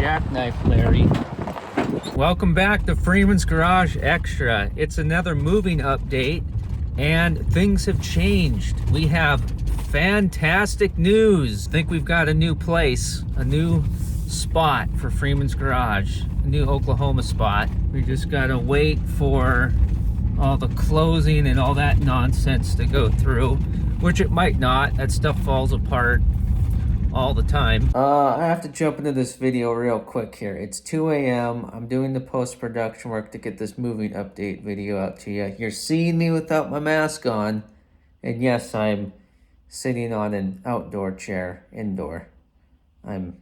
Jackknife Larry. Welcome back to Freeman's Garage Extra. It's another moving update, and things have changed. We have fantastic news. I think we've got a new place, a new spot for Freeman's Garage, a new Oklahoma spot. We just gotta wait for all the closing and all that nonsense to go through, which it might not. That stuff falls apart all the time. I have to jump into this video real quick here. It's 2 a.m. I'm doing the post-production work to get this moving update video out to you. You're seeing me without my mask on, and yes, I'm sitting on an outdoor chair, indoor. I'm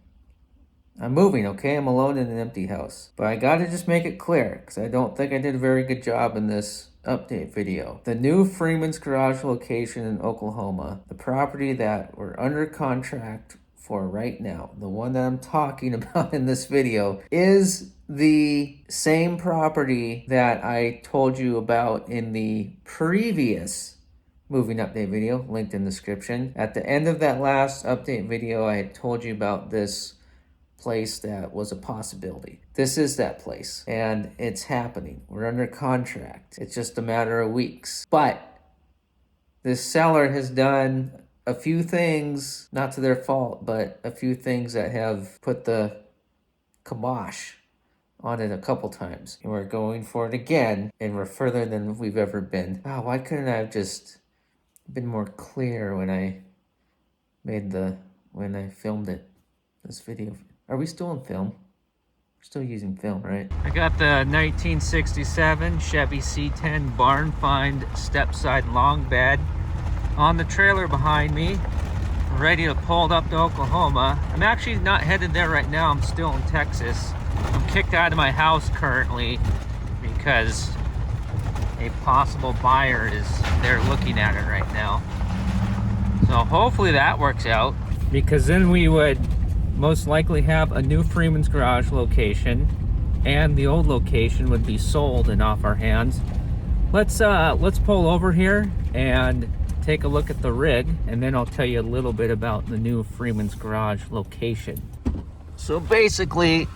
moving, okay? I'm alone in an empty house. But I gotta just make it clear, because I don't think I did a very good job in this update video. The new Freeman's Garage location in Oklahoma, the property that we're under contract for right now, the one that I'm talking about in this video, is the same property that I told you about in the previous moving update video, linked in the description. At the end of that last update video, I had told you about this place that was a possibility. This is that place, and it's happening. We're under contract. It's just a matter of weeks. But this seller has done a few things, not to their fault, but a few things that have put the kibosh on it a couple times. And we're going for it again, and we're further than we've ever been. Wow, why couldn't I have just been more clear when I filmed it, this video? Are we still in film? We're still using film, right? I got the 1967 Chevy C10 barn find step-side long bed on the trailer behind me, ready to pull it up to Oklahoma. I'm actually not headed there right now. I'm still in Texas. I'm kicked out of my house currently because a possible buyer is there looking at it right now. So hopefully that works out, because then we would most likely have a new Freeman's Garage location, and the old location would be sold and off our hands. Let's pull over here and take a look at the rig, and then I'll tell you a little bit about the new Freeman's Garage location. So basically,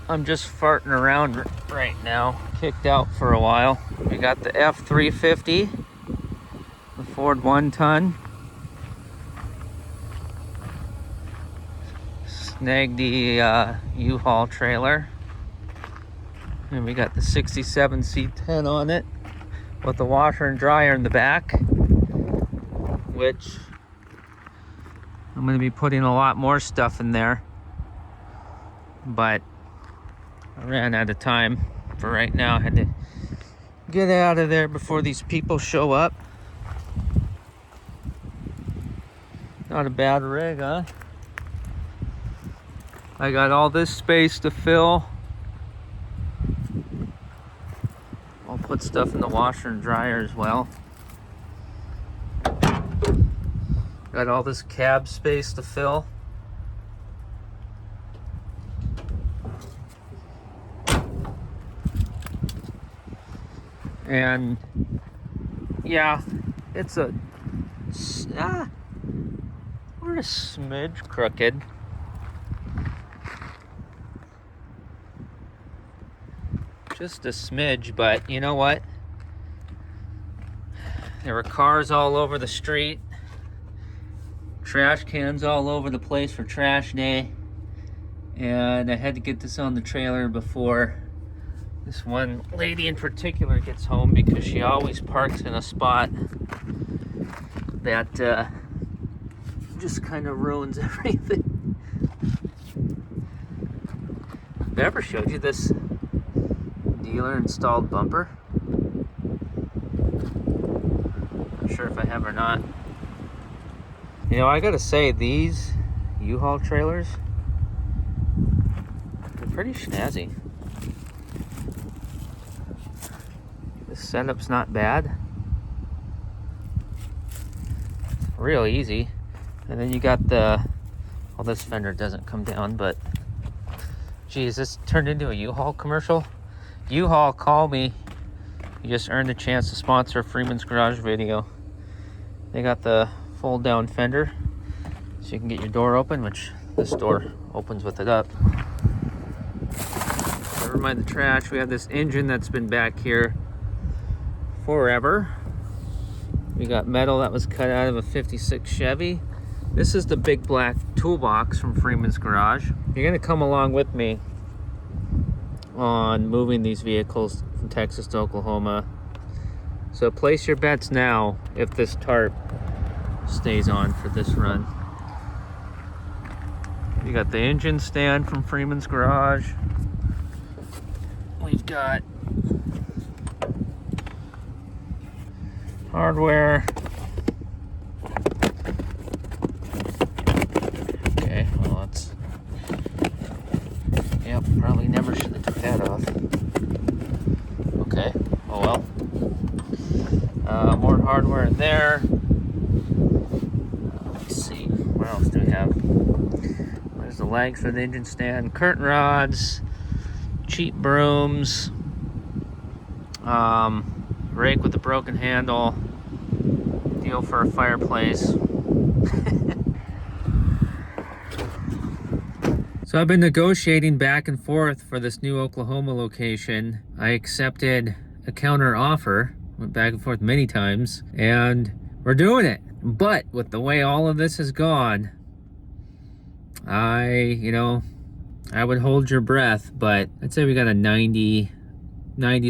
I'm just farting around right now. Kicked out for a while. We got the F350, the Ford 1-ton. Snagged the U-Haul trailer, and we got the 67 C10 on it with the washer and dryer in the back, which I'm going to be putting a lot more stuff in there, but I ran out of time for right now. I had to get out of there before these people show up. Not a bad rig, huh? I got all this space to fill. I'll put stuff in the washer and dryer as well. Got all this cab space to fill. And yeah, it's we're a smidge crooked. Just a smidge, but you know what? There were cars all over the street, trash cans all over the place for trash day, and I had to get this on the trailer before this one lady in particular gets home, because she always parks in a spot that just kind of ruins everything. Have I ever showed you this dealer installed bumper? Not sure if I have or not. You know, I gotta say, these U-Haul trailers, they're pretty snazzy. The setup's not bad. Real easy. And then you got the, well, this fender doesn't come down, but geez, this turned into a U-Haul commercial. U-Haul, call me. You just earned a chance to sponsor a Freeman's Garage video. They got the fold down fender, so you can get your door open, which this door opens with it up. Never mind the trash. We have this engine that's been back here forever. We got metal that was cut out of a 56 Chevy. This is the big black toolbox from Freeman's Garage. You're gonna come along with me on moving these vehicles from Texas to Oklahoma. So place your bets now if this tarp stays on for this run. We got the engine stand from Freeman's Garage. We've got hardware. Okay, well that's... Yep, probably never should have took that off. Okay, oh well. More hardware in there. Let's see, what else do we have? There's the legs for the engine stand, curtain rods, cheap brooms, rake with a broken handle, deal for a fireplace. So I've been negotiating back and forth for this new Oklahoma location. I accepted a counter offer, went back and forth many times, and we're doing it. But with the way all of this has gone, I would hold your breath, but I'd say we got a 90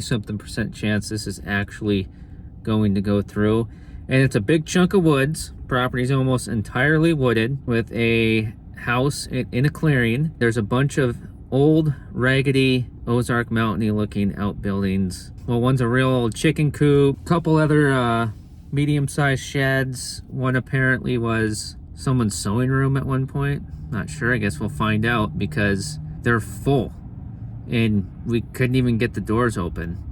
something percent chance this is actually going to go through. And it's a big chunk of woods. Property's almost entirely wooded with a house in a clearing. There's a bunch of old, raggedy, Ozark Mountain-y looking outbuildings. Well, one's a real old chicken coop, couple other medium-sized sheds. One apparently was someone's sewing room at one point. Not sure, I guess we'll find out because they're full and we couldn't even get the doors open.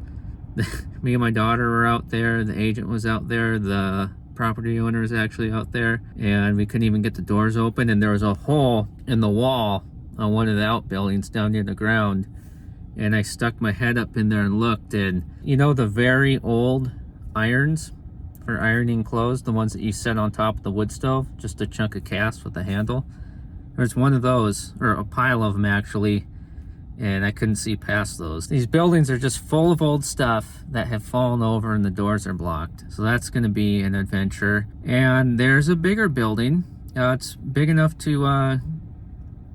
Me and my daughter were out there, the agent was out there, the property owner is actually out there, and we couldn't even get the doors open, and there was a hole in the wall on one of the outbuildings down near the ground, and I stuck my head up in there and looked, and you know the very old irons for ironing clothes, the ones that you set on top of the wood stove, just a chunk of cast with a handle? There's one of those, or a pile of them actually, and I couldn't see past those. These buildings are just full of old stuff that have fallen over and the doors are blocked. So that's gonna be an adventure. And there's a bigger building. It's big enough to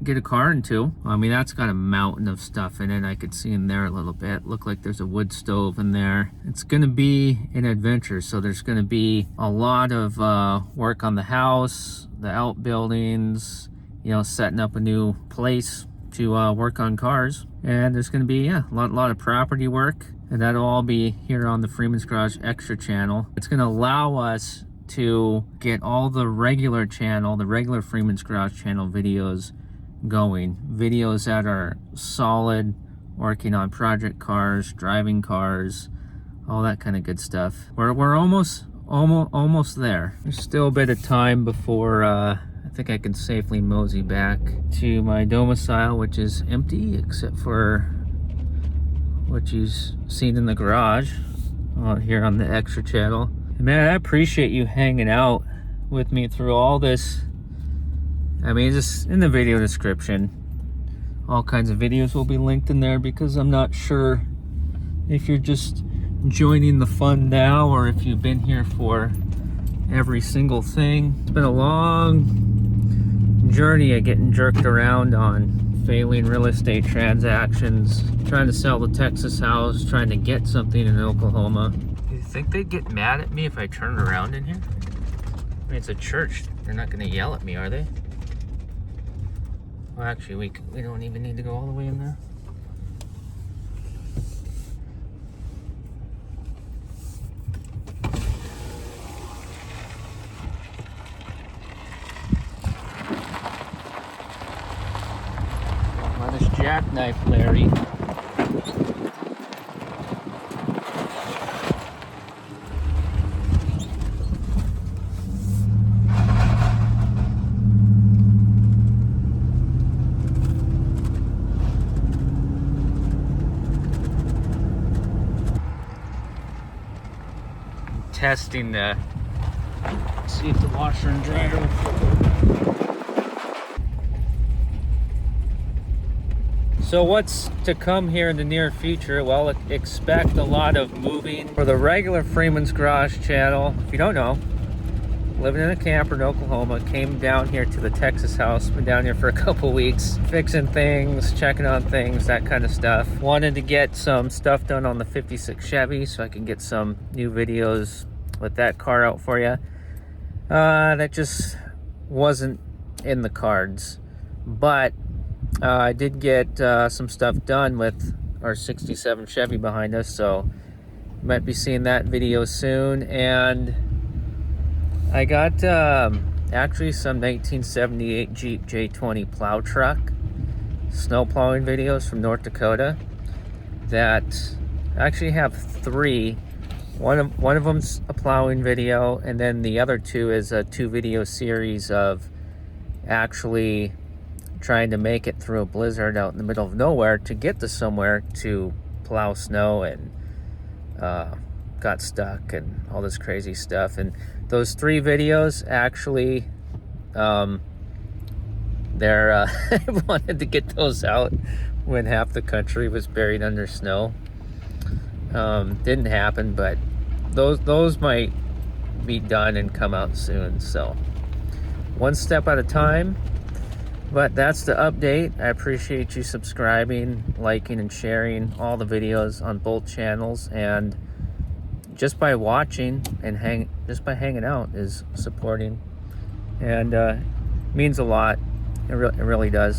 get a car into. I mean, that's got a mountain of stuff in it. I could see in there a little bit. Look like there's a wood stove in there. It's gonna be an adventure. So there's gonna be a lot of work on the house, the outbuildings, setting up a new place to work on cars. And there's going to be a lot of property work, and that'll all be here on the Freeman's Garage Extra channel. It's going to allow us to get all the regular Freeman's Garage channel videos going. Videos that are solid, working on project cars, driving cars, all that kind of good stuff. We're almost there. There's still a bit of time before I think I can safely mosey back to my domicile, which is empty except for what you've seen in the garage here on the Extra channel. And man, I appreciate you hanging out with me through all this. I mean, just in the video description, all kinds of videos will be linked in there, because I'm not sure if you're just joining the fun now or if you've been here for every single thing. It's been a long journey of getting jerked around on failing real estate transactions, trying to sell the Texas house, trying to get something in Oklahoma. Do you think they'd get mad at me if I turned around in here? I mean, it's a church. They're not going to yell at me, are they? Well, actually, we don't even need to go all the way in there. Jackknife Larry. Testing the, see if the washer and dryer will So what's to come here in the near future? Well, expect a lot of moving. For the regular Freeman's Garage channel, if you don't know, living in a camper in Oklahoma, came down here to the Texas house, been down here for a couple weeks, fixing things, checking on things, that kind of stuff. Wanted to get some stuff done on the 56 Chevy so I can get some new videos with that car out for you. That just wasn't in the cards, but I did get some stuff done with our 67 Chevy behind us, so you might be seeing that video soon. And I got actually some 1978 Jeep J20 plow truck snow plowing videos from North Dakota that I actually have 3. One of them's a plowing video, and then the other 2 is a 2-video series of actually trying to make it through a blizzard out in the middle of nowhere to get to somewhere to plow snow, and got stuck and all this crazy stuff. And those 3 videos actually, I wanted to get those out when half the country was buried under snow. Didn't happen, but those might be done and come out soon. So one step at a time. But that's the update. I appreciate you subscribing, liking, and sharing all the videos on both channels. And just by watching and just by hanging out is supporting, and means a lot. It really does.